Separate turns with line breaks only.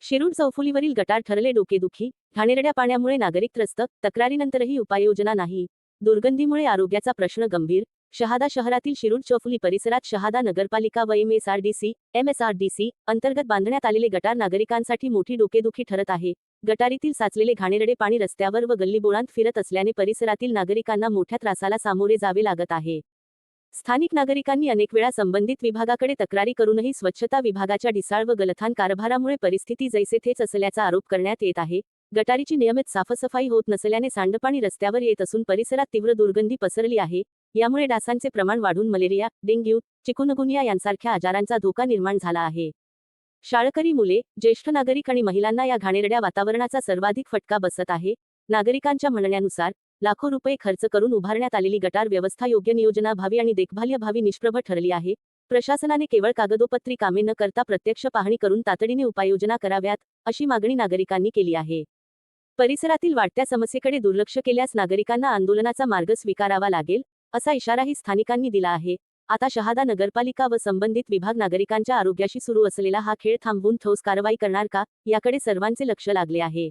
शिरूर चौफुलीवरील गटार ठरले डोकेदुखी, घाणेरड्या पाण्यामुळे नागरिक त्रस्त, तक्रारीनंतरही उपाययोजना नाही. दुर्गंधीमुळे आरोग्याचा प्रश्न गंभीर. शहादा शहरातील शिरूर चौफुली परिसरात शहादा नगरपालिका व एमएसआरडीसी अंतर्गत बांधण्यात आलेले गटार नागरिकांसाठी मोठी डोकेदुखी ठरत आहे. गटारीतील साचलेले घाणेरडे पाणी रस्त्यावर व गल्लीबोळांत फिरत असल्याने परिसरातील नागरिकांना मोठ्या त्रासाला सामोरे जावे लागत आहे. स्थानिक नागरिकांनी अनेक वेळा संबंधित विभागाकडे तक्रारी करूनही स्वच्छता विभागाच्या ढिसाळ व गलथान कारभारामुळे परिस्थिती जैसे थेच असल्याचा आरोप करण्यात येत आहे. गटारीची नियमित साफसफाई होत नसल्याने सांडपाणी रस्त्यावर येत असून परिसरात तीव्र दुर्गंधी पसरली आहे. यामुळे डासांचे प्रमाण वाढून मलेरिया, डेंग्यू, चिकुनगुनिया यांसारख्या आजारांचा धोका निर्माण झाला आहे. शाळकरी मुले, ज्येष्ठ नागरिक आणि महिलांना या घाणेरड्या वातावरणाचा सर्वाधिक फटका बसत आहे. नागरिकांच्या म्हणण्यानुसार लाखो रुपये खर्च करून उभारण्यात आलेली गटार व्यवस्था योग्य नियोजनाभावी आणि देखभालीअभावी निष्प्रभ ठरली आहे. प्रशासनाने केवळ कागदोपत्री कामे न करता प्रत्यक्ष पाहणी करून तातडीने उपाययोजना कराव्यात, अशी मागणी नागरिकांनी केली आहे. परिसरातील वाढत्या समस्येकडे दुर्लक्ष केल्यास नागरिकांना आंदोलनाचा मार्ग स्वीकारावा लागेल, असा इशाराही स्थानिकांनी दिला आहे. आता शहादा नगरपालिका व संबंधित विभाग नागरिकांच्या आरोग्याशी सुरू असलेला हा खेळ थांबवून ठोस कारवाई करणार का, याकडे सर्वांचे लक्ष लागले आहे.